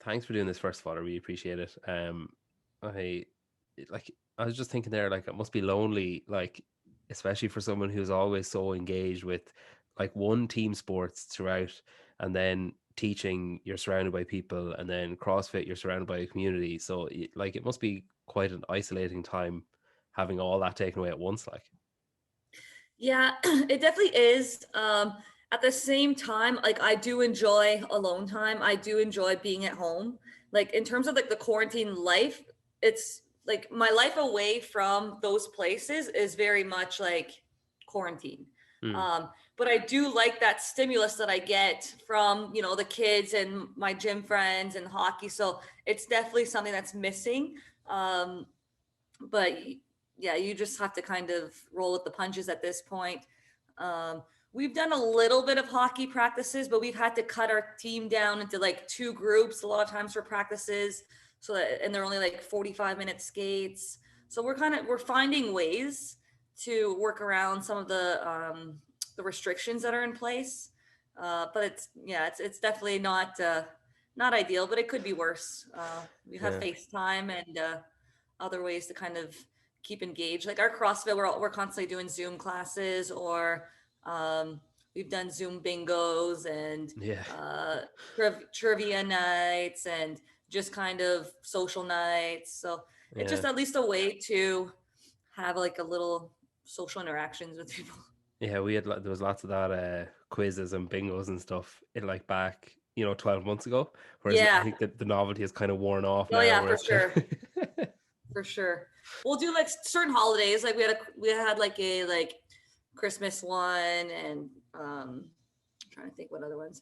thanks for doing this. First of all, I really appreciate it. I like I was just thinking there, like it must be lonely, like especially for someone who's always so engaged with like one team sports throughout, and then teaching, you're surrounded by people, and then CrossFit, you're surrounded by a community. So like it must be quite an isolating time having all that taken away at once. Like, Yeah, it definitely is. At the same time, like I do enjoy alone time. I do enjoy being at home. Like in terms of like the quarantine life, it's like my life away from those places is very much like quarantine. mm, Um, but I do like that stimulus that I get from, the kids and my gym friends and hockey. So it's definitely something that's missing. Um, but yeah, you just have to kind of roll with the punches at this point. Um, we've done a little bit of hockey practices, but we've had to cut our team down into like two groups a lot of times for practices. And they're only like 45-minute skates. So we're finding ways to work around some of the restrictions that are in place. But it's definitely not ideal, but it could be worse. We have yeah, FaceTime and other ways to kind of keep engaged. Like our CrossFit, we're constantly doing Zoom classes, or we've done Zoom bingos and yeah, uh, trivia nights and just kind of social nights. So it's yeah. just at least a way to have like a little social interactions with people. Yeah, we had there was lots of that quizzes and bingos and stuff in like back 12 months ago. Whereas I Yeah. think that the novelty has kind of worn off Oh now. yeah, Where for it's kind sure. of For sure. We'll do like certain holidays. Like we had like a Christmas one and I'm trying to think what other ones.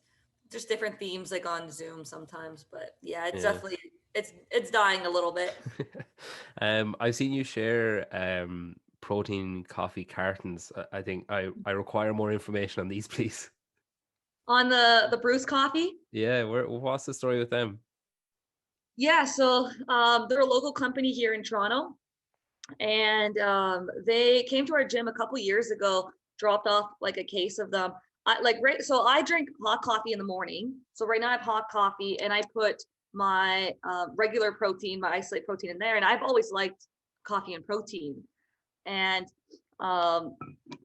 Just different themes like on Zoom sometimes. But yeah, it's yeah. definitely it's dying a little bit. I've seen you share protein coffee cartons. I think I require more information on these, please. On the Bruce coffee. Yeah, what's the story with them? Yeah, so they're a local company here in Toronto, and they came to our gym a couple years ago, dropped off like a case of them. So I drink hot coffee in the morning. So right now I have hot coffee, and I put my regular protein, my isolate protein in there, and I've always liked coffee and protein. And um,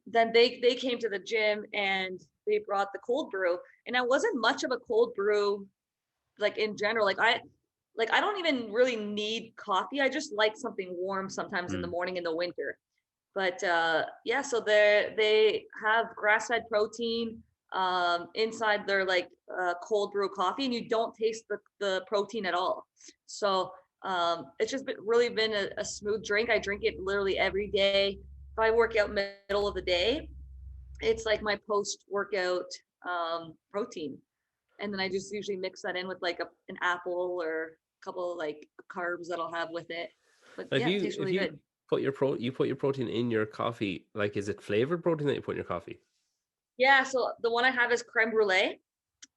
then they came to the gym and they brought the cold brew, and I wasn't much of a cold brew like in general. I don't even really need coffee. I just like something warm sometimes in the Mm, morning in the winter. But yeah, so they have grass-fed protein inside their cold brew coffee, and you don't taste the protein at all. So it's just really been a smooth drink. I drink it literally every day. If I work out middle of the day, it's like my post-workout protein, and then I just usually mix that in with like an apple or a couple of like carbs that I'll have with it. But If yeah, it you tastes if really you good. put your protein in your coffee, like is it flavored protein that you put in your coffee? Yeah, so the one I have is creme brulee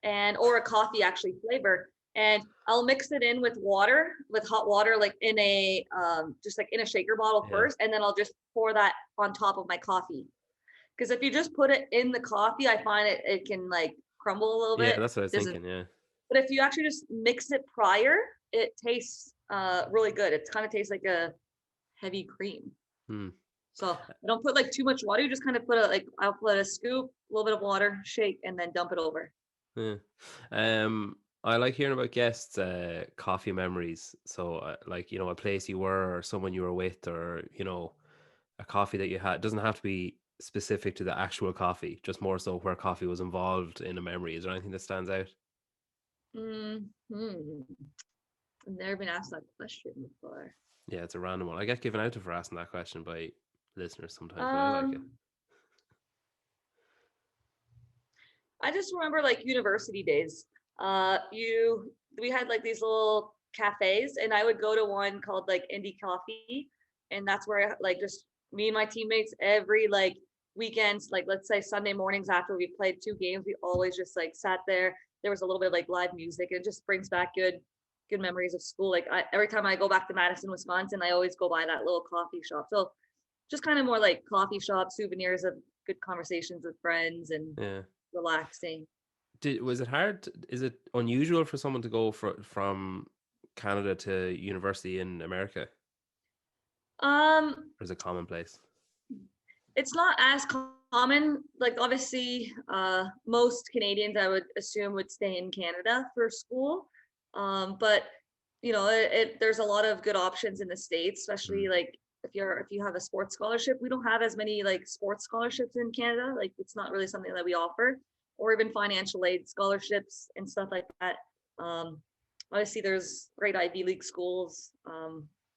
and or a coffee actually flavor. And I'll mix it in with hot water, like in a just like in a shaker bottle Yeah. first, and then I'll just pour that on top of my coffee. Because if you just put it in the coffee, I find it can like crumble a little Yeah, bit. that's what I was Doesn't thinking. Yeah. But if you actually just mix it prior, it tastes really good. It kind of tastes like a heavy cream. Hmm. So I don't put like too much water. You just kind of I'll put a scoop, a little bit of water, shake, and then dump it over. Yeah. I like hearing about guests' coffee memories. So, like, a place you were, or someone you were with, or, a coffee that you had. It doesn't have to be specific to the actual coffee, just more so where coffee was involved in a memory. Is there anything that stands out? Hmm. I've never been asked that question before. Yeah, it's a random one. I get given out to for asking that question by listeners sometimes, but I like it. Um, I just remember like university days. We had like these little cafes, and I would go to one called like Indie Coffee, and that's where like just me and my teammates every like weekends, like let's say Sunday mornings after we played two games, we always just like sat there. There was a little bit of like live music, and it just brings back good memories of school. Every time I go back to Madison, Wisconsin, I always go by that little coffee shop. So just kind of more like coffee shop souvenirs of good conversations with friends and Yeah. relaxing. Was it hard? Is it unusual for someone to go from Canada to university in America, Um, or is it commonplace? it's not as common. Like obviously, most Canadians I would assume would stay in Canada for school. But you know, there's a lot of good options in the States, especially Mm. like if you have a sports scholarship. We don't have as many like sports scholarships in Canada. Like it's not really something that we offer, or even financial aid scholarships and stuff like that. Um, Obviously, there's great Ivy League schools,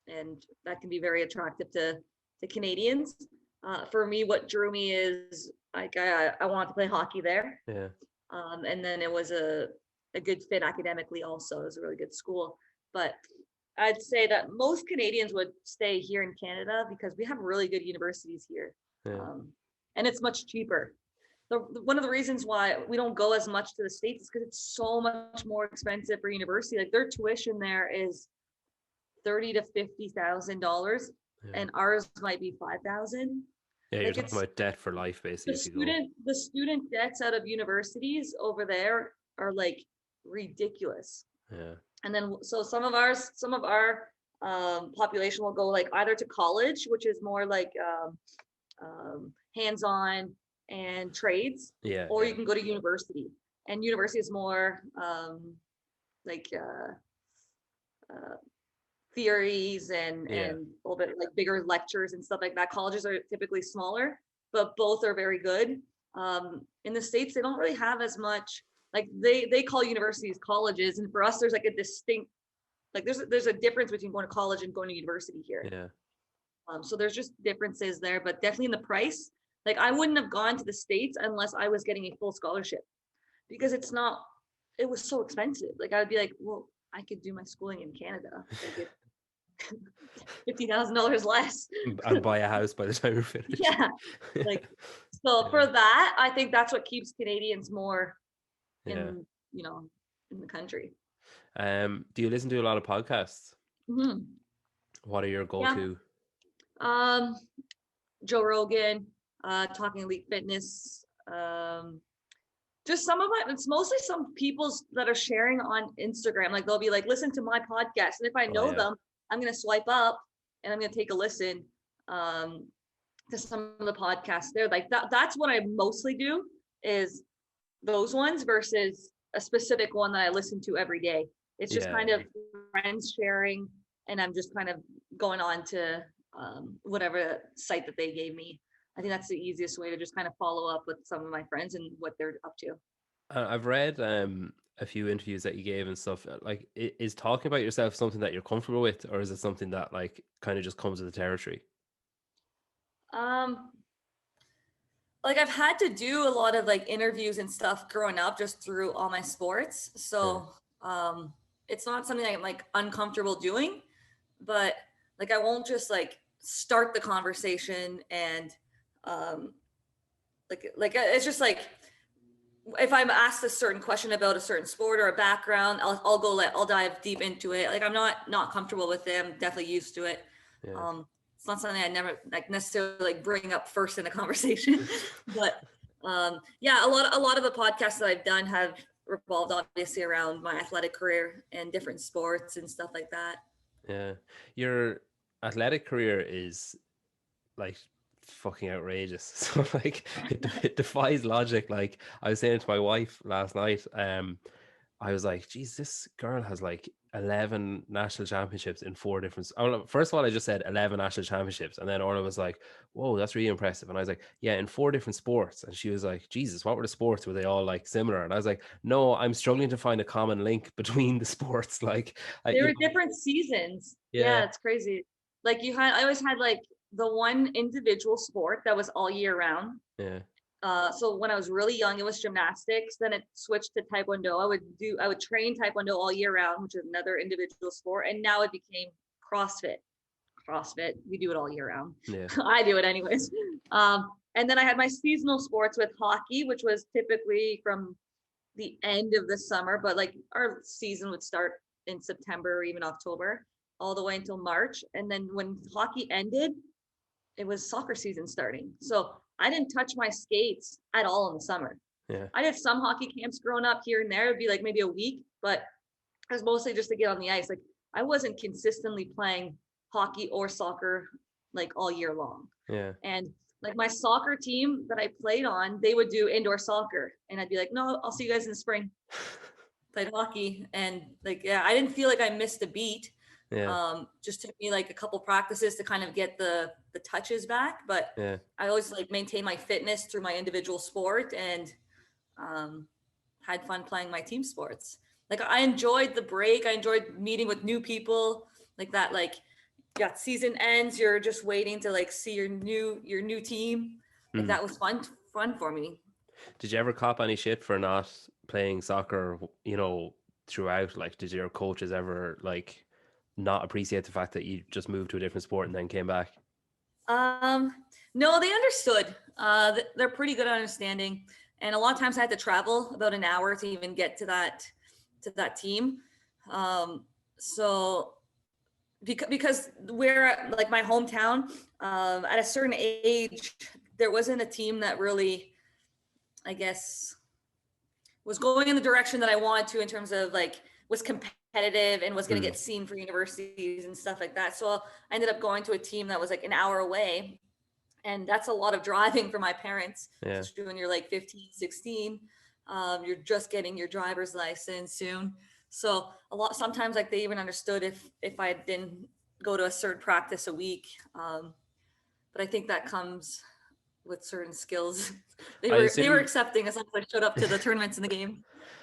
and that can be very attractive to Canadians. For me, what drew me is like I wanted to play hockey there, Yeah. and then it was a good fit academically. Also, it was a really good school. But I'd say that most Canadians would stay here in Canada because we have really good universities here, Yeah. and it's much cheaper. One of the reasons why we don't go as much to the States is because it's so much more expensive for university. Like their tuition there is $30,000 to $50,000, Yeah. and ours might be 5,000. Yeah. You're Like talking it's about debt for life, basically, if you go. the student debts out of universities over there are like ridiculous. Yeah. And then so some of our population will go like either to college, which is more like hands-on and trades, Yeah. or Yeah. you can go to university. And university is more like uh, theories Yeah. and a little bit like bigger lectures and stuff like that. Colleges are typically smaller, but both are very good. In the States, they don't really have as much. Like they call universities colleges, and for us, there's like a distinct like there's a difference between going to college and going to university here. Yeah. So there's just differences there, but definitely in the price. Like I wouldn't have gone to the States unless I was getting a full scholarship because it was so expensive. Like I would be like, well, I could do my schooling in Canada. Like $50,000 less. And buy a house by the time you're finished. Yeah. Like, so for that, I think that's what keeps Canadians more Yeah. you know, in the country. Do you listen to a lot of podcasts? Hmm. What are your Yeah. go-to? Joe Rogan, Talking Elite Fitness. Just some of it's mostly some people's that are sharing on Instagram. Like they'll be like, listen to my podcast. And if I Oh know yeah. them, I'm going to swipe up and I'm going to take a listen to some of the podcasts there. Like that's what I mostly do is those ones versus a specific one that I listen to every day. It's just Yeah. kind of friends sharing, and I'm just kind of going on to whatever site that they gave me. I think that's the easiest way to just kind of follow up with some of my friends and what they're up to. I've read a few interviews that you gave and stuff. Like, is talking about yourself something that you're comfortable with, or is it something that like kind of just comes with the territory? Um, like I've had to do a lot of like interviews and stuff growing up just through all my sports. Yeah. So it's not something I'm like uncomfortable doing, but like I won't just like start the conversation and um it's just like if I'm asked a certain question about a certain sport or a background, I'll dive deep into it. Like I'm not comfortable with it. I'm definitely used to it. Yeah. It's not something I never like necessarily like bring up first in a conversation. But yeah, a lot of the podcasts that I've done have revolved obviously around my athletic career and different sports and stuff like that. Yeah. Your athletic career is like fucking outrageous. So like it defies logic. Like I was saying to my wife last night, I was like, geez, this girl has like 11 national championships in four different. First of all, I just said 11 national championships. And then Orla was like, whoa, that's really impressive. And I was like, yeah, in four different sports. And she was like, Jesus, what were the sports? Were they all like similar? And I was like, no, I'm struggling to find a common link between the sports. Like, There were different seasons. Yeah, yeah, it's crazy. Like I always had like the one individual sport that was all year round. yeah, So when I was really young, it was gymnastics. Then it switched to Taekwondo. I would train Taekwondo all year round, which is another individual sport. And now it became CrossFit. CrossFit, we do it all year round. yeah, I do it anyways. And then I had my seasonal sports with hockey, which was typically from the end of the summer, but like our season would start in September or even October, all the way until March. And then when hockey ended, it was soccer season starting. So I didn't touch my skates at all in the summer. Yeah. I did some hockey camps growing up here and there. It'd be like maybe a week, but it was mostly just to get on the ice. Like I wasn't consistently playing hockey or soccer like all year long. Yeah. And like my soccer team that I played on, they would do indoor soccer. And I'd be like, no, I'll see you guys in the spring. Played hockey. And like, yeah, I didn't feel like I missed a beat. Yeah. Just took me like a couple practices to kind of get the touches back. But Yeah. I always like maintain my fitness through my individual sport and had fun playing my team sports. Like I enjoyed the break. I enjoyed meeting with new people like that. Like, yeah, season ends. You're just waiting to like see your new team. Like Mm. that was fun for me. Did you ever cop any shit for not playing soccer, throughout? Like, did your coaches ever like not appreciate the fact that you just moved to a different sport and then came back? Um, no, they understood. They're pretty good at understanding. And a lot of times I had to travel about an hour to even get to that team. So because we're like my hometown, at a certain age, there wasn't a team that really, I guess, was going in the direction that I wanted to in terms of like was competitive and was going to Mm. get seen for universities and stuff like that. So I ended up going to a team that was like an hour away. And that's a lot of driving for my parents, Yeah. especially when you're like 15, 16. You're just getting your driver's license soon. So sometimes like they even understood if I didn't go to a certain practice a week. But I think that comes with certain skills. They I were assume accepting as long as I showed up to the tournaments and the game.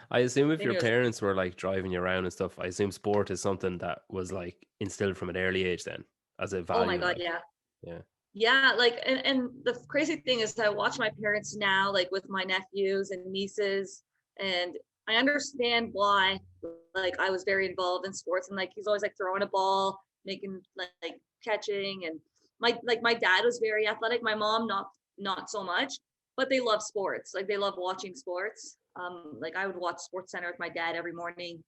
I assume if They your knew it was, parents were like driving you around and stuff, I assume sport is something that was like instilled from an early age then as a oh my value, God, like. yeah. Yeah. Yeah, like and the crazy thing is I watch my parents now, like with my nephews and nieces, and I understand why like I was very involved in sports and like he's always like throwing a ball, making like catching and my dad was very athletic, my mom not so much, but they love sports. Like they love watching sports. Like I would watch Sports Center with my dad every morning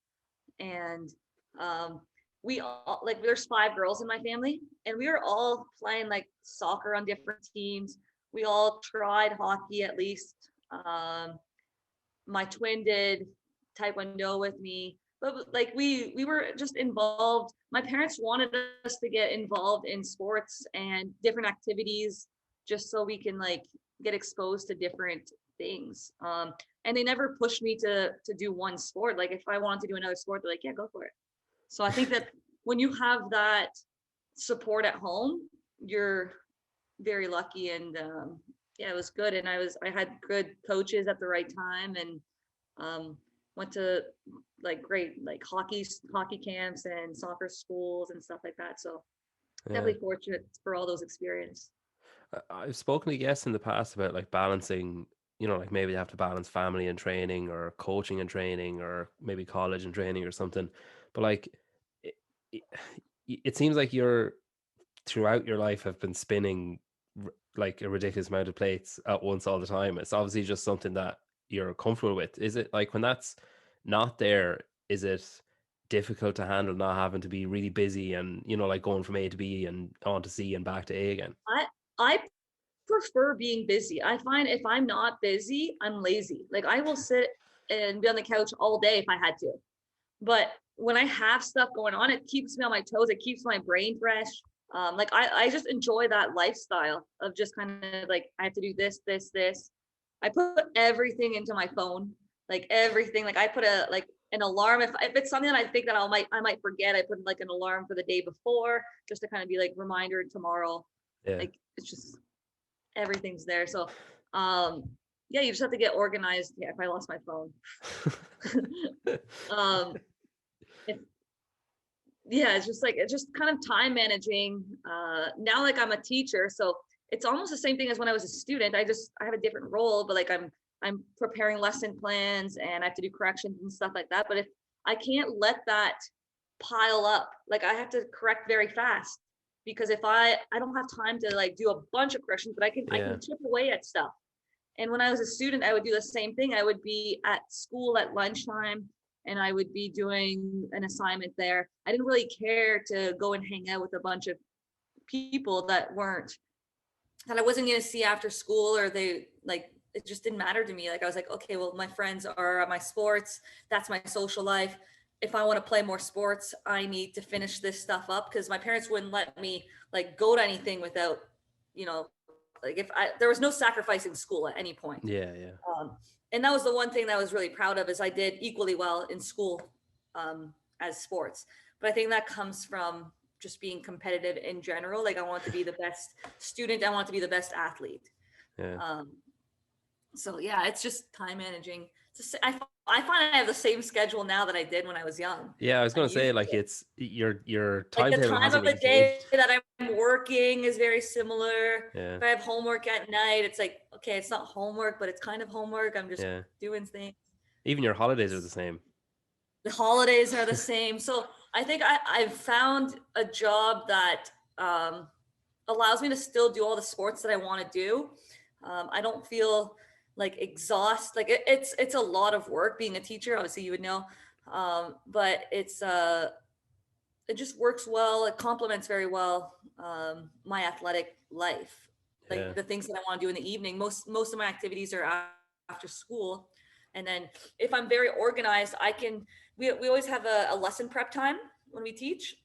and um we all like there's 5 girls in my family and we were all playing like soccer on different teams. We all tried hockey at least. My twin did taekwondo with me, but like we were just involved. My parents wanted us to get involved in sports and different activities just so we can like get exposed to different things. And they never pushed me to do one sport. Like if I wanted to do another sport, they're like, yeah, go for it. So I think that when you have that support at home, you're very lucky. And yeah, it was good. And I had good coaches at the right time and went to like great like hockey camps and soccer schools and stuff like that. So Yeah. definitely fortunate for all those experiences. I've spoken to guests in the past about like balancing, like maybe they have to balance family and training or coaching and training or maybe college and training or something. But like it, it, it seems like you're throughout your life have been spinning like a ridiculous amount of plates at once all the time. It's obviously just something that you're comfortable with. Is it like when that's not there, is it difficult to handle not having to be really busy and, like going from A to B and on to C and back to A again? I prefer being busy. I find if I'm not busy, I'm lazy. Like I will sit and be on the couch all day if I had to. But when I have stuff going on, it keeps me on my toes. It keeps my brain fresh. Like I just enjoy that lifestyle of just kind of like I have to do this, this, this. I put everything into my phone, like everything. Like I put an alarm if it's something that I think that I might forget. I put like an alarm for the day before just to kind of be like reminder tomorrow. Yeah. Like it's just everything's there. So yeah, you just have to get organized. Yeah, if I lost my phone. um it, yeah, it's just kind of time managing. Now like I'm a teacher, so it's almost the same thing as when I was a student. I have a different role, but like I'm preparing lesson plans and I have to do corrections and stuff like that. But if I can't let that pile up, like I have to correct very fast because if I don't have time to like do a bunch of corrections, but I Yeah. can chip away at stuff. And when I was a student, I would do the same thing. I would be at school at lunchtime and I would be doing an assignment there. I didn't really care to go and hang out with a bunch of people that I wasn't going to see after school or they like it just didn't matter to me. Like, I was like, okay, well, my friends are at my sports. That's my social life. If I want to play more sports, I need to finish this stuff up, because my parents wouldn't let me like go to anything without, like there was no sacrificing school at any point. Yeah, yeah. And that was the one thing that I was really proud of, is I did equally well in school as sports. But I think that comes from just being competitive in general. Like, I want to be the best student. I want to be the best athlete. Yeah. So yeah, it's just time managing. I find I have the same schedule now that I did when I was young. Yeah, I was gonna say, like, To. it's your Like, the timetable time hasn't of the really changed. day that I'm working is very similar. Yeah, If I have homework at night, it's like, okay, it's not homework, but it's kind of homework. I'm just yeah. doing things. Even your holidays are the same. The holidays are the same. So I think I've found a job that allows me to still do all the sports that I want to do. I don't feel like like it's a lot of work being a teacher. Obviously, you would know, but it just works well. It complements very well my athletic life. Yeah, Like, the things that I want to do in the evening. Most of my activities are after school, and then if I'm very organized, I can. We always have a lesson prep time when we teach.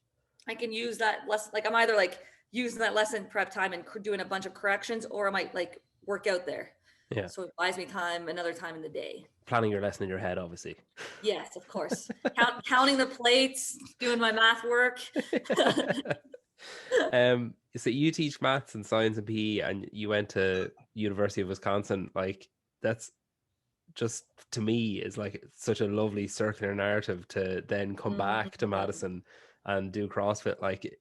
I can use that lesson. Like, I'm either like using that lesson prep time and doing a bunch of corrections, or I might like work out there. yeah. So it buys me time, another time in the day. Planning your lesson in your head, obviously. Yes, of course. Counting the plates, doing my math work. So you teach maths and science and PE, and you went to University of Wisconsin. Like, that's just, to me, is like such a lovely circular narrative to then come back to Mhm. Madison and do CrossFit. Like,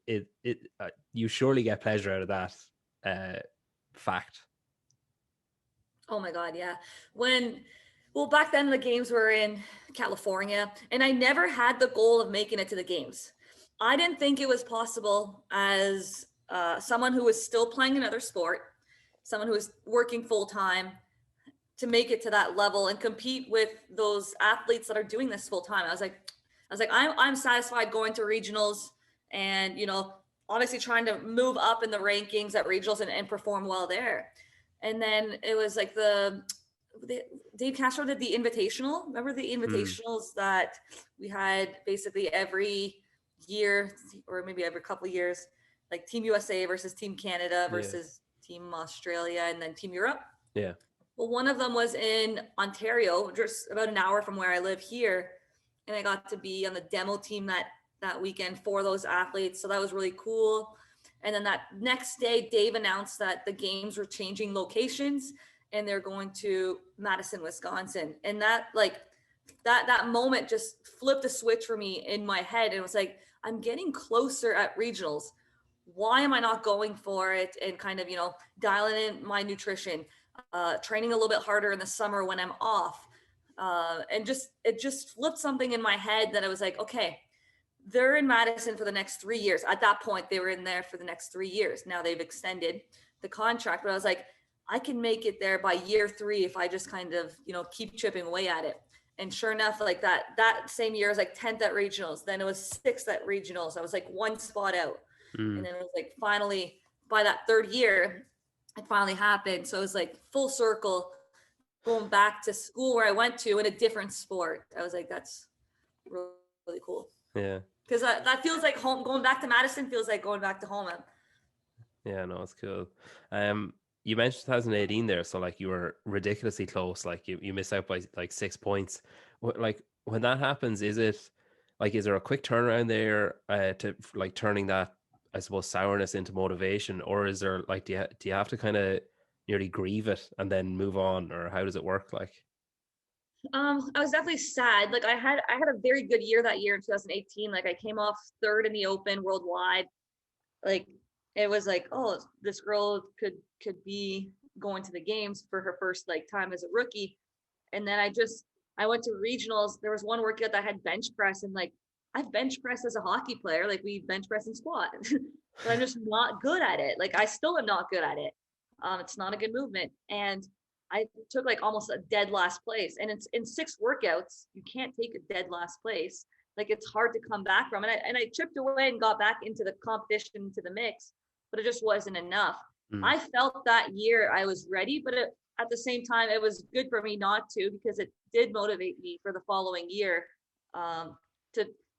you surely get pleasure out of that fact. Oh my God, yeah. Well, back then the games were in California, and I never had the goal of making it to the games. I didn't think it was possible, as someone who was still playing another sport, someone who was working full time, to make it to that level and compete with those athletes that are doing this full time. I'm satisfied going to regionals and, obviously trying to move up in the rankings at regionals and perform well there. And then it was like Dave Castro did the invitational. Remember the Mm, invitationals that we had basically every year, or maybe every couple of years, like Team USA versus Team Canada yeah, versus Team Australia and then Team Europe. yeah, Well, one of them was in Ontario, just about an hour from where I live here, and I got to be on the demo team that weekend for those athletes. So that was really cool. And then that next day, Dave announced that the games were changing locations and they're going to Madison, Wisconsin. And that moment just flipped a switch for me in my head. And it was like, I'm getting closer at regionals. Why am I not going for it and kind of, dialing in my nutrition, training a little bit harder in the summer when I'm off? And it just flipped something in my head that I was like, okay, they're in Madison for the next 3 years. At that point, they were in there for the next 3 years. Now they've extended the contract, but I was like, I can make it there by year 3 if I just kind of, keep chipping away at it. And sure enough, like that same year, I was like 10th at regionals. Then it was 6th at regionals. I was like one spot out. And mm, then it was like finally by that 3rd year, it finally happened. So it was like full circle going back to school where I went to in a different sport. I was like, that's really, really cool. yeah. Because that feels like home. Going back to Madison feels like going back to home. Yeah, no, it's cool. You mentioned 2018 there, so like you were ridiculously close. Like you missed out by like 6 points. Like when that happens, is there a quick turnaround there to like turning that, I suppose, sourness into motivation, or is there like do you have to kind of nearly grieve it and then move on, or how does it work? Like, I was definitely sad. Like, I had a very good year that year in 2018. Like, I came off 3rd in the Open worldwide. Like, it was like, oh, this girl could be going to the games for her first like time as a rookie. And then I went to regionals. There was one workout that had bench press, and like, I've bench pressed as a hockey player. Like, we bench press and squat, but I'm just not good at it. Like, I still am not good at it. It's not a good movement. And I took like almost a dead last place. And it's in 6 workouts, you can't take a dead last place. Like, it's hard to come back from. And I chipped away and got back into the competition, into the mix, but it just wasn't enough. mm, I felt that year I was ready, but at the same time, it was good for me not to, because it did motivate me for the following year.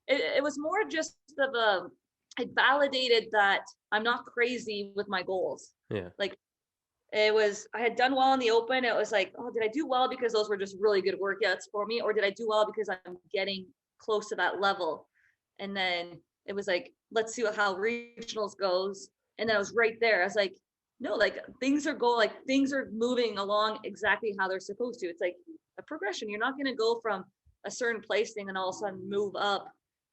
It was more just of it validated that I'm not crazy with my goals. Yeah. Like I had done well in the open. It was like, oh, did I do well because those were just really good workouts for me? Or did I do well because I'm getting close to that level? And then it was like, let's see how regionals goes. And then I was right there. I was like, no, like things are moving along exactly how they're supposed to. It's like a progression. You're not going to go from a certain place thing and all of a sudden move up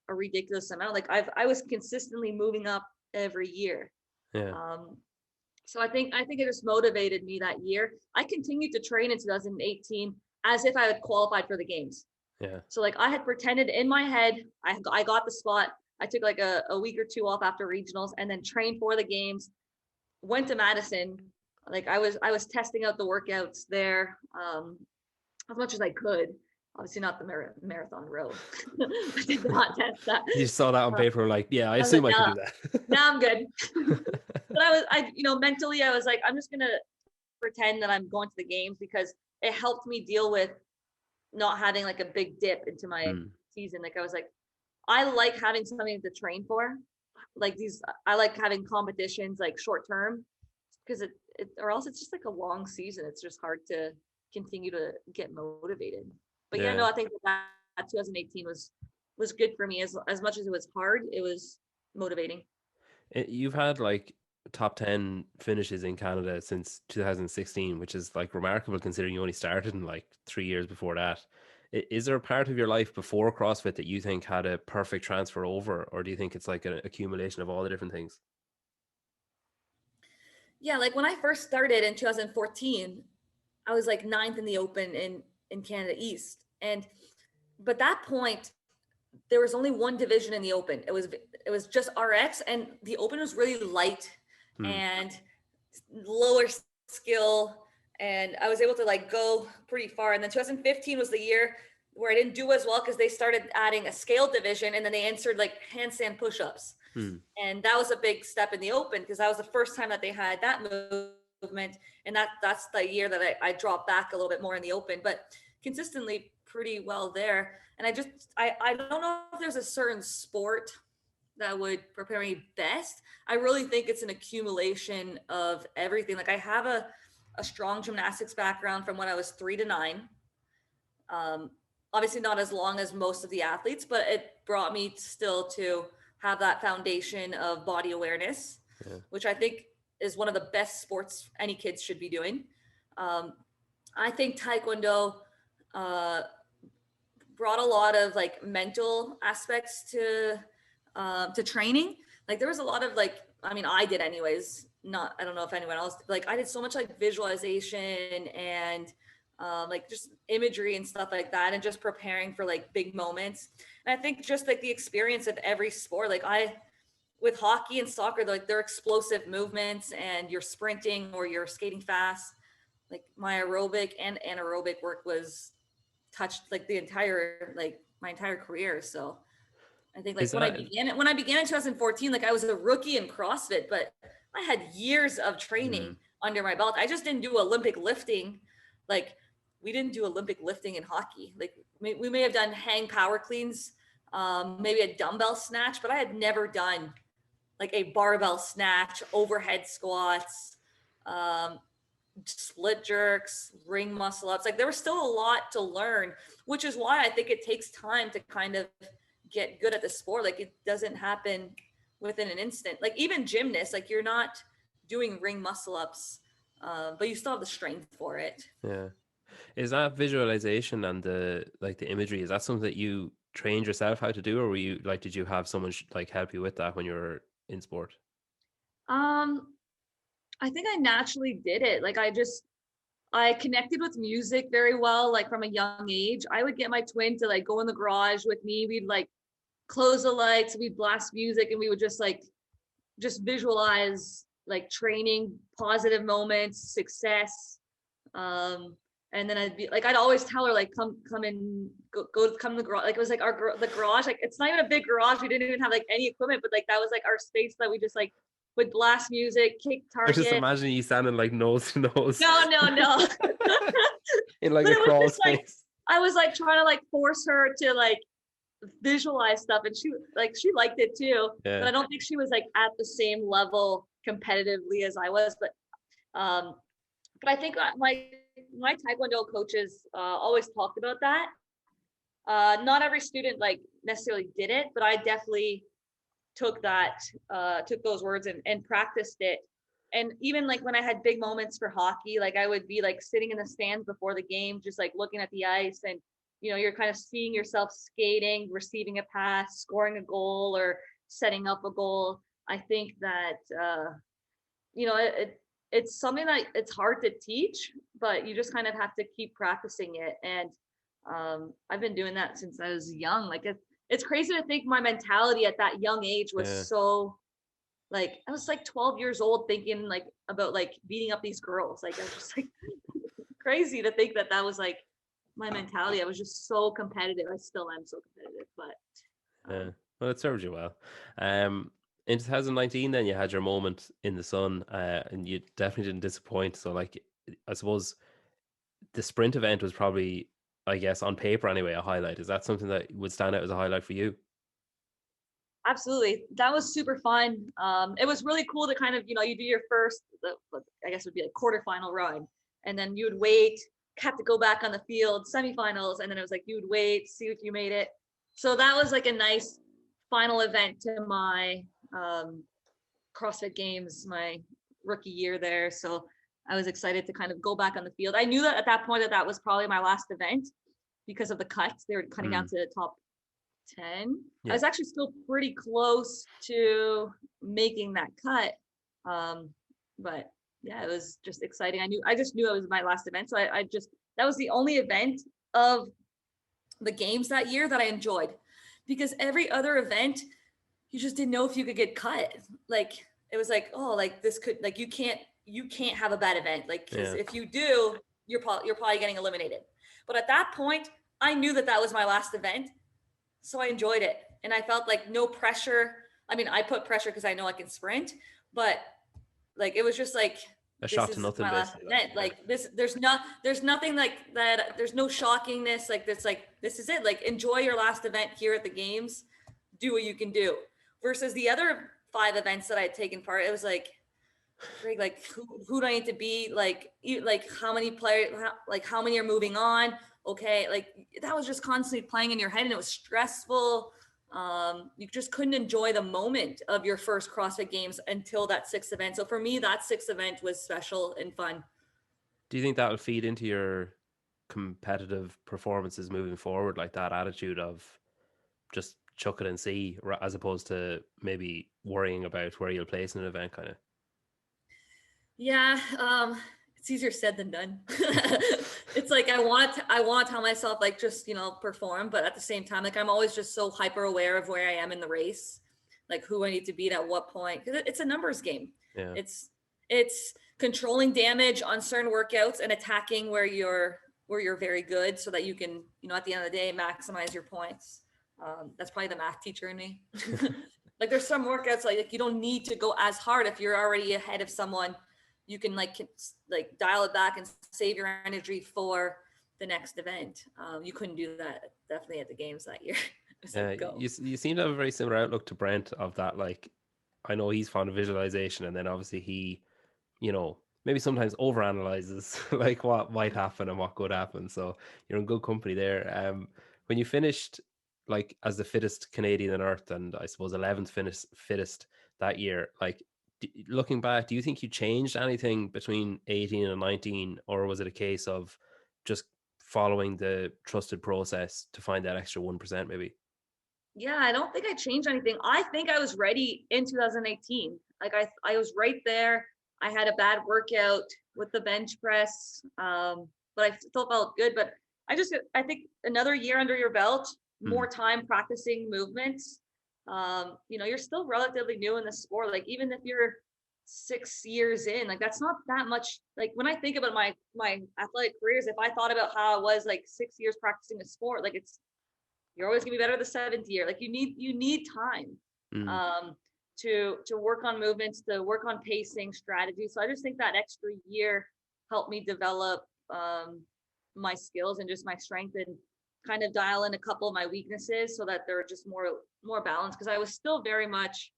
a ridiculous amount. Like I was consistently moving up every year. Yeah. So I think it just motivated me that year. I continued to train in 2018 as if I had qualified for the games. Yeah. So like I had pretended in my head, I got the spot. I took like a week or two off after regionals and then trained for the games. Went to Madison. Like I was testing out the workouts there as much as I could. Obviously not the marathon row. I did not test that. You saw that on paper, like, yeah, I was assume like, I can do that. Now I'm good. But mentally I was like, I'm just gonna pretend that I'm going to the games, because it helped me deal with not having like a big dip into my season. Like I was like, I like having something to train for. Like I like having competitions like short term, because or else it's just like a long season. It's just hard to continue to get motivated. But yeah, no, I think that 2018 was good for me. As much as it was hard, it was motivating. You've had like top 10 finishes in Canada since 2016, which is like remarkable considering you only started in like 3 years before that. Is there a part of your life before CrossFit that you think had a perfect transfer over, or do you think it's like an accumulation of all the different things? Yeah, like when I first started in 2014, I was like 9th in the open in Canada East. But that point, there was only one division in the open. It was just RX, and the open was really light and lower skill. And I was able to like go pretty far. And then 2015 was the year where I didn't do as well, because they started adding a scale division, and then they inserted like handstand push-ups. And that was a big step in the open, because that was the first time that they had that movement. And that's the year that I dropped back a little bit more in the open, but consistently pretty well there. And I don't know if there's a certain sport that would prepare me best. I really think it's an accumulation of everything. Like I have a strong gymnastics background from when I was 3 to 9. Obviously not as long as most of the athletes, but it brought me still to have that foundation of body awareness, which I think is one of the best sports any kids should be doing. I think Taekwondo brought a lot of like mental aspects to training. Like there was a lot of like, I mean, I did anyways, I don't know if anyone else, like I did so much like visualization and like just imagery and stuff like that, and just preparing for like big moments. And I think just like the experience of every sport, like with hockey and soccer, like they're explosive movements and you're sprinting or you're skating fast. Like my aerobic and anaerobic work was touched like my entire career. So I think like when I began in 2014, like I was a rookie in CrossFit, but I had years of training under my belt. I just didn't do Olympic lifting. Like we didn't do Olympic lifting in hockey. Like we may have done hang power cleans, maybe a dumbbell snatch, but I had never done like a barbell snatch, overhead squats, split jerks, ring muscle ups. Like there was still a lot to learn, which is why I think it takes time to kind of get good at the sport. Like it doesn't happen within an instant. Like even gymnasts, like you're not doing ring muscle ups, but you still have the strength for it. Yeah. Is that visualization and the imagery, is that something that you trained yourself how to do, or were you like, did you have someone like help you with that when you were in sport? I think I naturally did it. Like I connected with music very well. Like from a young age, I would get my twin to like go in the garage with me. We'd like close the lights, we'd blast music, and we would just visualize like training, positive moments, success. And then I'd always tell her like, come in, come to the garage. Like it was like the garage, like it's not even a big garage. We didn't even have like any equipment, but like that was like our space that we just like with blast music, kick I just target. imagine you standing like nose to nose No. in like But a it was crawl just like, space. I was like trying to like force her to like visualize stuff, and she liked it too, but Yeah. I don't think she was like at the same level competitively as I was. Um but I think my taekwondo coaches always talked about that. Not every student like necessarily did it, but I definitely took those words and practiced it. And even like when I had big moments for hockey, like I would be like sitting in the stands before the game, just like looking at the ice, and you're kind of seeing yourself skating, receiving a pass, scoring a goal, or setting up a goal. I think that it's something that it's hard to teach, but you just kind of have to keep practicing it. And I've been doing that since I was young. Like it's crazy to think my mentality at that young age was Yeah. so like, I was like 12 years old thinking like about like beating up these girls. Like I was just like crazy to think that was like my mentality. I was just so competitive. I still am so competitive, but Yeah. Well, it served you well. In 2019, then you had your moment in the sun, and you definitely didn't disappoint. So, like, I suppose the sprint event was probably, I guess, on paper anyway, a highlight. Is that something that would stand out as a highlight for you? absolutely. That was super fun. It was really cool to kind of, you do your first, I guess it would be like quarterfinal run, and then you would wait, have to go back on the field, semifinals, and then it was like you would wait, see if you made it. So that was like a nice final event to my CrossFit Games, my rookie year there. So I was excited to kind of go back on the field. I knew that at that point that was probably my last event because of the cuts. They were cutting down Mm, to the top 10. I yeah. was actually still pretty close to making that cut. Um, but yeah, it was just exciting. I just knew it was my last event. So that was the only event of the games that year that I enjoyed, because every other event, you just didn't know if you could get cut. Like it was like, oh, like this could, like, you can't have a bad event. Like, cause Yeah. if you do, you're probably getting eliminated. But at that point, I knew that was my last event. So I enjoyed it, and I felt like no pressure. I mean, I put pressure because I know I can sprint, but like it was just like, A this shot to is nothing, my last basically. Like, event. yeah. Like this, there's nothing like that. There's no shockingness. Like this is it. Like enjoy your last event here at the games. Do what you can do. Versus the other 5 events that I had taken part, it was like who do I need to be? Like how many players? Like how many are moving on? Okay, like that was just constantly playing in your head, and it was stressful. You just couldn't enjoy the moment of your first CrossFit Games until that 6th event. So for me, that 6th event was special and fun. Do you think that'll feed into your competitive performances moving forward, like that attitude of just chuck it and see, as opposed to maybe worrying about where you'll place in an event, kind of? Yeah, it's easier said than done. It's like I want to tell myself like just perform, but at the same time, like I'm always just so hyper aware of where I am in the race, like who I need to beat at what point, because it's a numbers game. Yeah. It's controlling damage on certain workouts and attacking where you're very good, so that you can at the end of the day maximize your points. That's probably the math teacher in me. Like there's some workouts like you don't need to go as hard if you're already ahead of someone. You can like dial it back and save your energy for the next event. You couldn't do that definitely at the games that year. It's like go. You seem to have a very similar outlook to Brent of that. Like, I know he's fond of visualization, and then obviously he, maybe sometimes overanalyzes like what might happen and what could happen. So you're in good company there. When you finished like as the fittest Canadian on earth, and I suppose 11th fittest that year, like looking back, do you think you changed anything between 18 and 19, or was it a case of just following the trusted process to find that extra 1%, maybe? Yeah, I don't think I changed anything. I think I was ready in 2018. Like I was right there. I had a bad workout with the bench press, but I still felt good. But I think another year under your belt, Hmm. more time practicing movements. You're still relatively new in the sport. Like even if you're 6 years in, like that's not that much. Like when I think about my athletic careers, if I thought about how I was like 6 years practicing a sport, you're always gonna be better the 7th year. Like you need time. Hmm. Um, to work on movements, to work on pacing strategy. So I just think that extra year helped me develop my skills and just my strength, and kind of dial in a couple of my weaknesses so that they're just more balanced, because I was still very much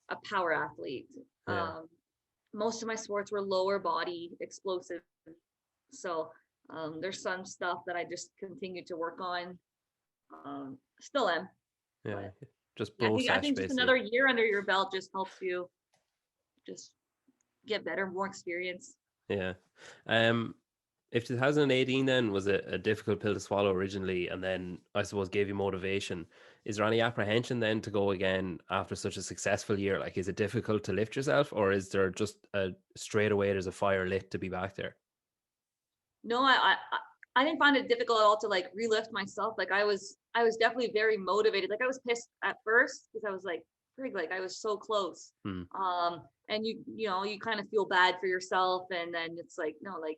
a power athlete. Yeah. Most of my sports were lower body explosive. So there's some stuff that I just continued to work on. Still am. Yeah. But Just yeah, bro I sesh think just basically. another year under your belt just helps you just get better, more experience. Yeah. If 2018 then was a difficult pill to swallow originally, and then I suppose gave you motivation, is there any apprehension then to go again after such a successful year? Like, is it difficult to lift yourself, or is there just a straight away there's a fire lit to be back there? No, I didn't find it difficult at all to like relift myself. Like I was definitely very motivated. Like I was pissed at first because I was like, frig, like I was so close. Hmm. And you know, you kind of feel bad for yourself, and then it's like, no, like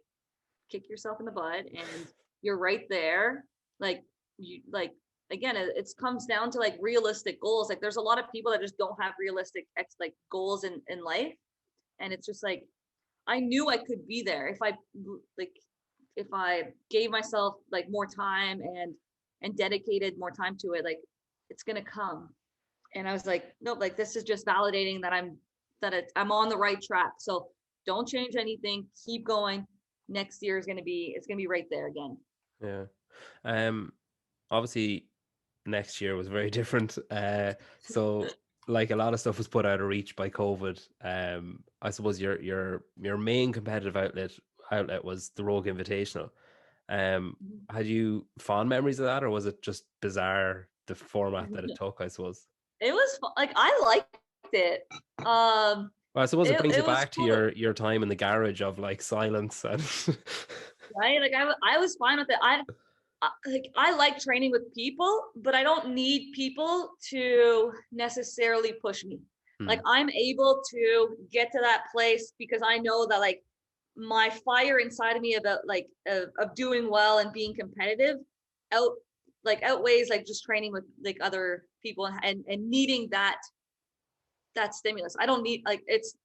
kick yourself in the butt, and you're right there. Like you like again, it comes down to like realistic goals. Like there's a lot of people that just don't have realistic like goals in life, and it's just like I knew I could be there like if I gave myself like more time and dedicated more time to it, like it's gonna come. And I was like, nope, like this is just validating that I'm on the right track. So don't change anything, keep going. Next year is it's gonna be right there again. Yeah. Um, Obviously next year was very different. So like a lot of stuff was put out of reach by COVID. I suppose your main competitive outlet was the Rogue Invitational. Had you fond memories of that, or was it just bizarre the format that it took, I suppose? It was like I liked it. Well, I suppose it brings you It was back to cool. your time in the garage of like silence and Right? Like I was fine with it. Like I like training with people, but I don't need people to necessarily push me. Hmm. Like I'm able to get to that place because I know that like my fire inside of me about like of doing well and being competitive out outweighs like just training with like other people and needing that stimulus. I don't need like it's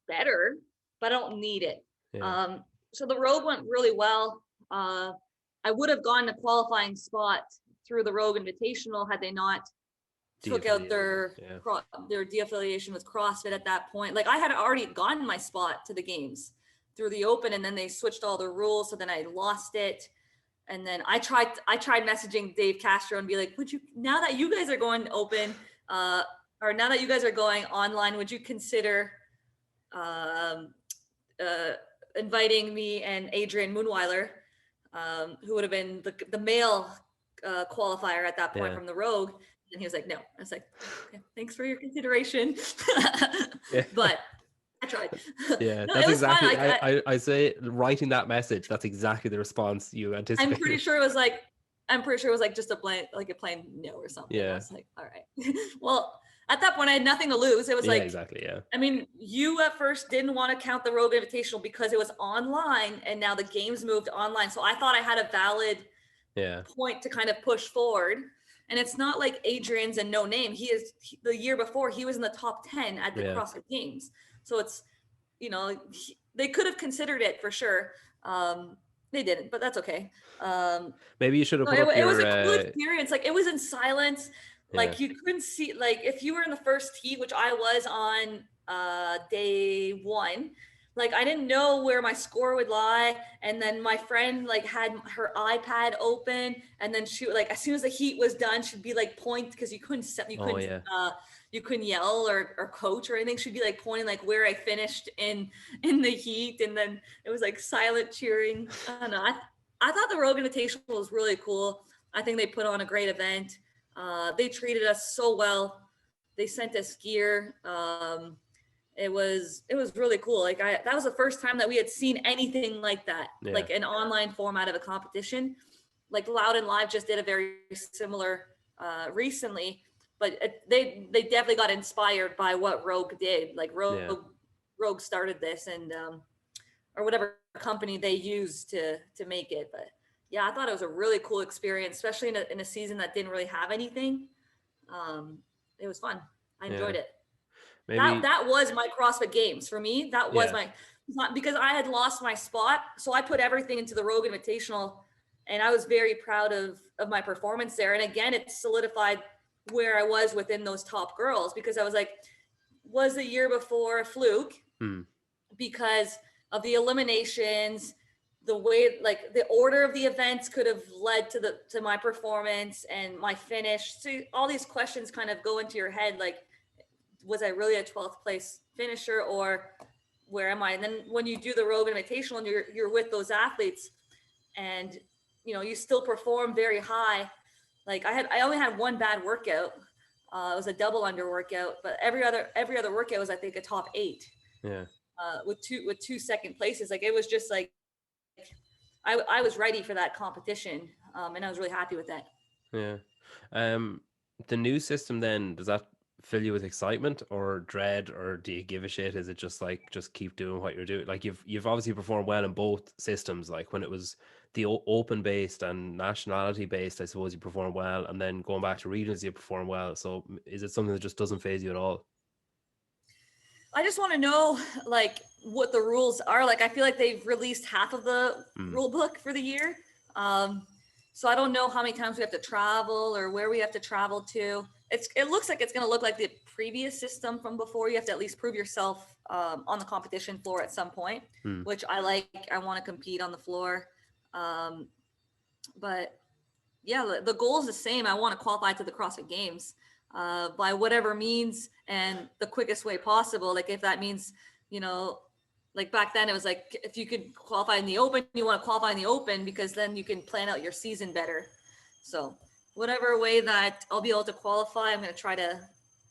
better, but I don't need it. Yeah. So the Rogue went really well. I would have gone to qualifying spot through the Rogue Invitational had they not took out De-affiliated. Yeah. their de-affiliation with CrossFit at that point. Like I had already gotten my spot to the games through the Open, and then they switched all the rules, so then I lost it. And then I tried messaging Dave Castro and be like, would you, now that you guys are going open, or now that you guys are going online, would you consider um, inviting me and Adrian Moonweiler, who would have been the male qualifier at that point Yeah. from the Rogue? And he was like, no. I was like, okay, thanks for your consideration. Yeah. But I tried. Yeah, No, it that's was fun. exactly. Like I say writing that message. That's exactly the response you I'm pretty anticipated. sure it was like, I'm pretty sure it was like just a plain no or something. I Yeah, was like, all right. Well, at that point, I had nothing to lose. It was yeah, like, exactly. Yeah, I mean, you at first didn't want to count the Rogue Invitational because it was online, and now the games moved online. So I thought I had a valid yeah, point to kind of push forward. And it's not like Adrian's a no name. The year before, he was in the top 10 at the yeah. CrossFit Games. So it's, you know, they could have considered it for sure. They didn't, but that's okay. Maybe you should have No, put up it was your. a cool experience. Like it was in silence. Yeah. Like you couldn't see, like if you were in the first heat, which I was on day one, like I didn't know where my score would lie. And then my friend like had her iPad open, and then she like as soon as the heat was done, she'd be like point because Oh yeah. you couldn't yell or coach or anything. She'd be like pointing like where I finished in the heat, and then it was like silent cheering. I don't know. I thought the Rogue Invitational was really cool. I think they put on a great event. They treated us so well. They sent us gear. It was really cool. Like that was the first time that we had seen anything like that, Yeah. like an online format of a competition. Like Loud and Live just did a very similar recently, but they definitely got inspired by what Rogue did. Like Yeah. Rogue started this, and or whatever company they used to make it. But yeah, I thought it was a really cool experience, especially in a season that didn't really have anything. It was fun. I Yeah. enjoyed it. Maybe, That was my CrossFit Games for me. That was yeah, my, not because I had lost my spot, so I put everything into the Rogue Invitational, and I was very proud of my performance there. And again, it solidified where I was within those top girls, because I was like, was the year before a fluke mm, because of the eliminations, the way, like the order of the events could have led to my performance and my finish. So all these questions kind of go into your head, like, was I really a 12th place finisher, or where am I? And then when you do the Rogue Invitational and you're with those athletes, and you still perform very high. Like I only had one bad workout. It was a double under workout, but every other workout was, I think, a top 8. yeah, With two second places. Like it was just like I was ready for that competition, and I was really happy with that. yeah. Um, the new system then, does that fill you with excitement or dread, or do you give a shit? Is it just like, just keep doing what you're doing? Like you've obviously performed well in both systems. Like when it was the open based and nationality based, I suppose you performed well, and then going back to regionals, you perform well. So is it something that just doesn't phase you at all? I just want to know, like, what the rules are. Like I feel like they've released half of the Mm, rule book for the year. Um, so I don't know how many times we have to travel or where we have to travel to. It looks like it's going to look like the previous system from before. You have to at least prove yourself on the competition floor at some point, mm, which I like. I want to compete on the floor. Um, but yeah, the goal is the same. I want to qualify to the CrossFit Games by whatever means and the quickest way possible. Like if that means, you know, like back then it was like, if you could qualify in the open, you want to qualify in the open, because then you can plan out your season better. So whatever way that I'll be able to qualify, I'm going to try to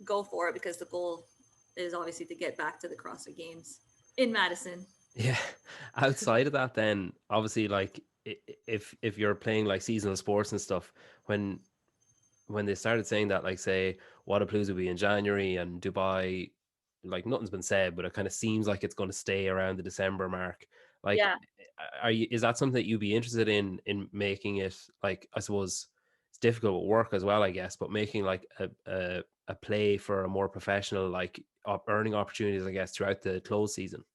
go for it, because the goal is obviously to get back to the CrossFit Games in Madison. yeah. Outside of that, then obviously, like if you're playing like seasonal sports and stuff, when they started saying that, like say Wadapalooza will be in January and Dubai, like nothing's been said, but it kind of seems like it's going to stay around the December mark. Like, Yeah. is that something that you'd be interested in making it, like, I suppose it's difficult with work as well, I guess, but making like a play for a more professional, like earning opportunities, I guess, throughout the close season?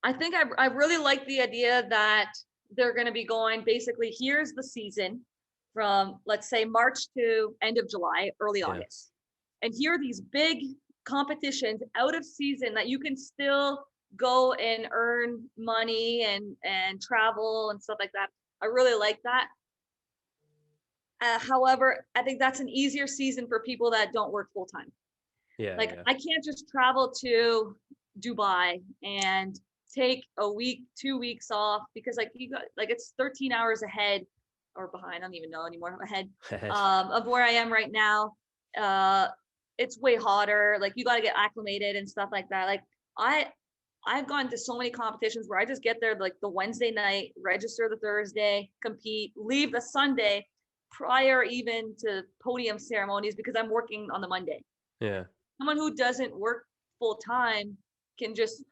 I think I really like the idea that they're going to be going, basically, here's the season from, let's say, March to end of July, early Yeah, August. And here are these big competitions out of season that you can still go and earn money and travel and stuff like that. I really like that. However, I think that's an easier season for people that don't work full time. yeah, Like yeah, I can't just travel to Dubai and take a week, 2 weeks off, because like you got, like it's 13 hours ahead or behind. I don't even know anymore. Ahead of where I am right now. Uh, it's way hotter. Like you got to get acclimated and stuff like that. Like I, I've gone to so many competitions where I just get there like the Wednesday night, register the Thursday, compete, leave the Sunday prior even to podium ceremonies, because I'm working on the Monday. yeah. Someone who doesn't work full time can just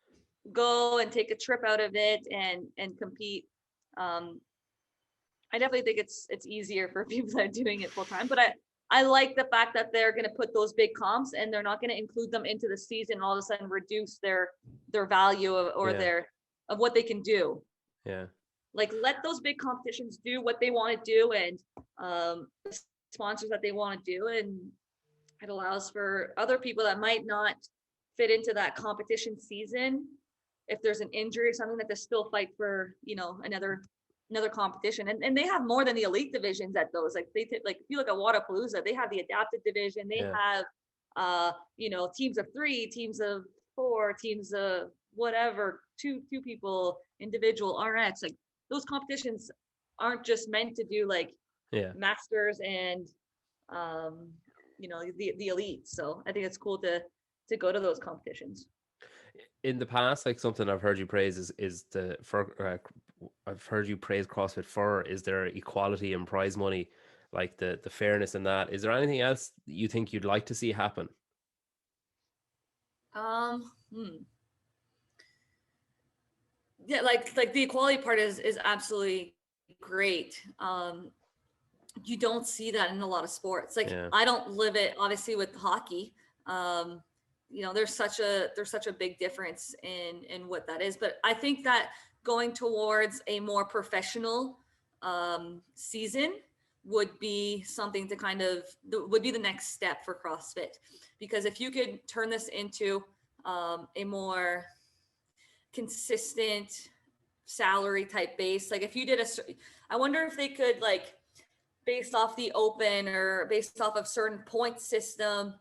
go and take a trip out of it and compete. Um, I definitely think it's easier for people that are doing it full time, but I like the fact that they're going to put those big comps and they're not going to include them into the season and all of a sudden reduce their value or Yeah, their of what they can do. yeah, Like let those big competitions do what they want to do, and the sponsors that they want to do, and it allows for other people that might not fit into that competition season, if there's an injury or something, that they still fight for, another competition. And they have more than the elite divisions at those. Like like if you look at Wadapalooza, they have the adapted division. They yeah, have teams of 3, teams of 4, teams of whatever, two people, individual RX. Like those competitions aren't just meant to do like yeah. masters and um the elite. So I think it's cool to go to those competitions. In the past, like something I've heard you praise is the for I've heard you praise CrossFit for is there equality in prize money, like the fairness in that. Is there anything else you think you'd like to see happen? um hmm. Yeah, like the equality part is absolutely great. You don't see that in a lot of sports. Like Yeah, I don't live it obviously with hockey. um there's such a big difference in what that is. But I think that going towards a more professional season would be something to would be the next step for CrossFit, because if you could turn this into a more consistent salary type base, like if you did I wonder if they could, like, based off the open or based off of certain point system,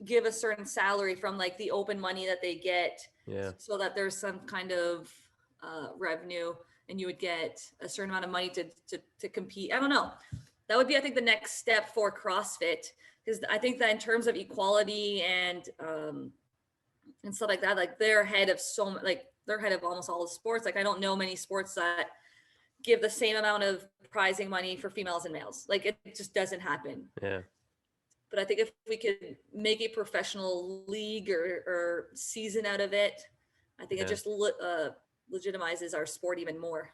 give a certain salary from like the open money that they get, Yeah. so that there's some kind of revenue, and you would get a certain amount of money to compete. I don't know. That would be, I think, the next step for CrossFit, because I think that in terms of equality and stuff like that, like they're ahead of they're ahead of almost all the sports. Like I don't know many sports that give the same amount of prizing money for females and males. Like it just doesn't happen. Yeah. But I think if we could make a professional league or season out of it, I think it just legitimizes our sport even more.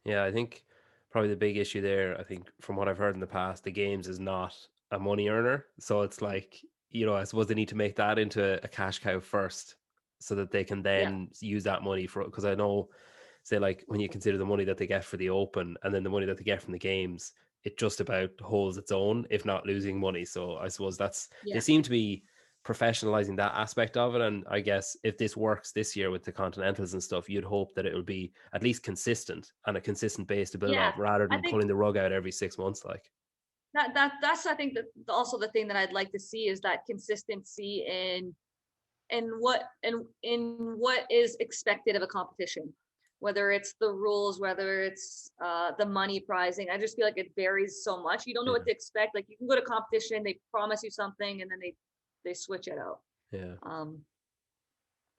Yeah, I think probably the big issue there, I think from what I've heard in the past, the games is not a money earner. So it's like, I suppose they need to make that into a cash cow first so that they can Yeah. then use that money for, because I know, say, like when you consider the money that they get for the open and then the money that they get from the games, it just about holds its own, if not losing money. So I suppose they Yeah. seem to be professionalizing that aspect of it. And I guess if this works this year with the Continentals and stuff, you'd hope that it will be at least consistent and a consistent base to build Yeah. off, rather I than think pulling the rug out every 6 months. Like that's I think that also the thing that I'd like to see is that consistency in what is expected of a competition, whether it's the rules, whether it's the money prizing. I just feel like it varies so much. You don't know what to expect. Like you can go to competition, they promise you something, and then they switch it out. Yeah.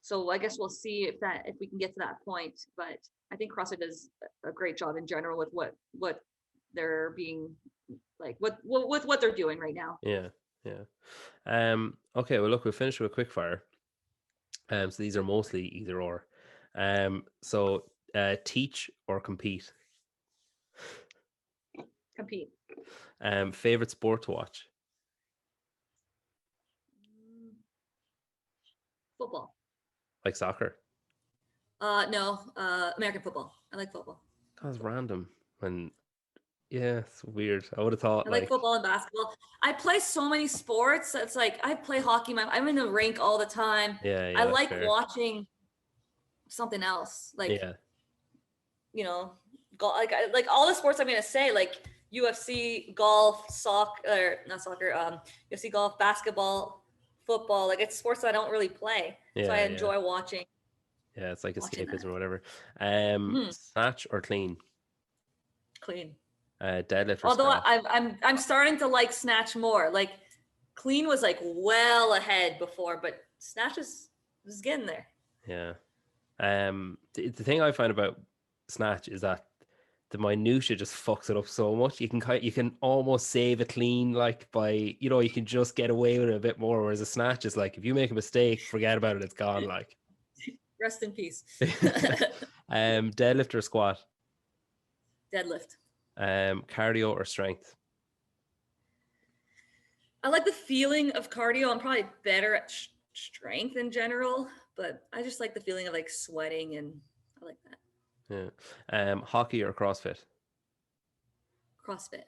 So I guess we'll see if we can get to that point. But I think CrossFit does a great job in general with what they're being like, with what they're doing right now. Yeah. Yeah. Okay, well look, we'll finish with a quick fire. So these are mostly either or. So teach or compete. Compete. Favorite sport to watch. Football. Like soccer. No, American football. I like football. That's random. And yeah, it's weird. I would have thought I like like, football and basketball. I play so many sports. It's like I play hockey. I'm in the rink all the time. yeah, I yeah, that's like fair. watching something else, like Yeah, like all the sports I'm gonna say, like UFC, golf, soccer, or not soccer, UFC, golf, basketball, football. Like it's sports that I don't really play, so I yeah, yeah, enjoy watching yeah. It's like that. escapism or whatever. Mhm. Snatch or clean. Clean. Deadlift or Although squat. I'm starting to like snatch more. Like clean was like well ahead before, but snatch is getting there. Yeah. The thing I find about snatch is that the minutia just fucks it up so much. You can almost save it clean, like by you can just get away with it a bit more. Whereas a snatch is like if you make a mistake, forget about it, it's gone. Like Rest in peace. deadlift or squat. Deadlift. Cardio or strength. I like the feeling of cardio. I'm probably better at strength in general, but I just like the feeling of like sweating, and I like that. Yeah. Hockey or CrossFit. CrossFit.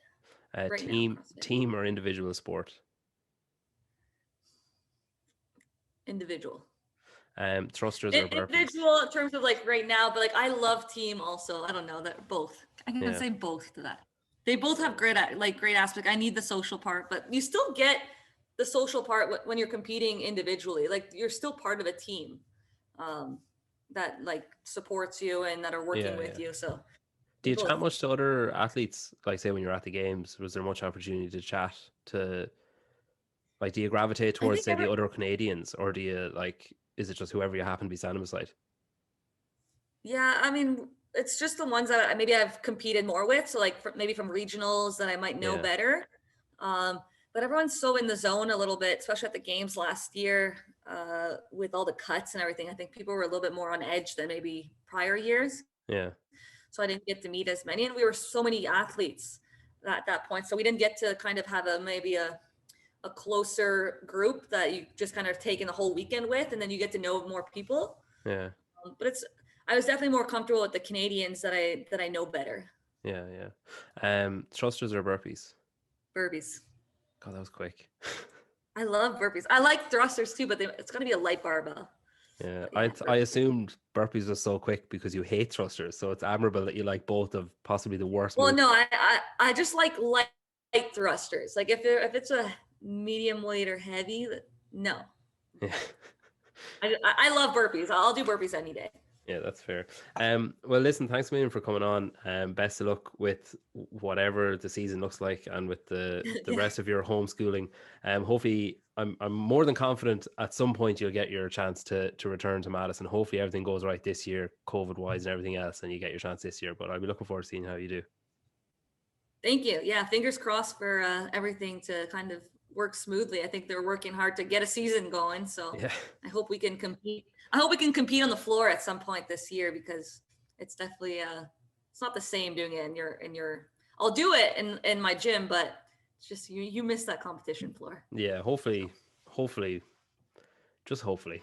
Right now, CrossFit. Team or individual sport. Individual. Thrusters or burpees. Individual in terms of like right now, but like I love team also. I don't know, that both. I can say both to that. They both have great aspect. I need the social part, but you still get the social part when you're competing individually. Like you're still part of a team that like supports you and that are working with you. So do you chat much to other athletes? Like say when you're at the games, was there much opportunity to chat to, like, do you gravitate towards say the other Canadians, or do you like, is it just whoever you happen to be standing beside? Yeah, I mean, it's just the ones that maybe I've competed more with. So like maybe from regionals that I might know better. But everyone's so in the zone a little bit, especially at the games last year with all the cuts and everything. I think people were a little bit more on edge than maybe prior years. Yeah. So I didn't get to meet as many, and we were so many athletes at that point. So we didn't get to kind of have maybe a a closer group that you just kind of take in the whole weekend with, and then you get to know more people. Yeah. But I was definitely more comfortable with the Canadians that I know better. Yeah. Thrusters or burpees? Burpees. God, that was quick. I love burpees. I like thrusters too, but it's going to be a light barbell. Yeah, Yeah, I assumed burpees was so quick because you hate thrusters, so it's admirable that you like both of possibly the worst Well, moves. no, I just like light thrusters. Like if it's a medium weight or heavy, no. Yeah. I love burpees. I'll do burpees any day. Yeah, that's fair. Well, listen, thanks a million for coming on. Best of luck with whatever the season looks like, and with the Yeah. rest of your homeschooling. Hopefully, I'm more than confident at some point you'll get your chance to return to Madison. Hopefully, everything goes right this year, COVID wise, and everything else, and you get your chance this year. But I'll be looking forward to seeing how you do. Thank you. Yeah, fingers crossed for everything to kind of work smoothly. I think they're working hard to get a season going, so Yeah. I hope we can compete. I hope we can compete on the floor at some point this year, because it's definitely it's not the same doing it in your I'll do it in my gym, but it's just you miss that competition floor. Yeah, hopefully, just hopefully.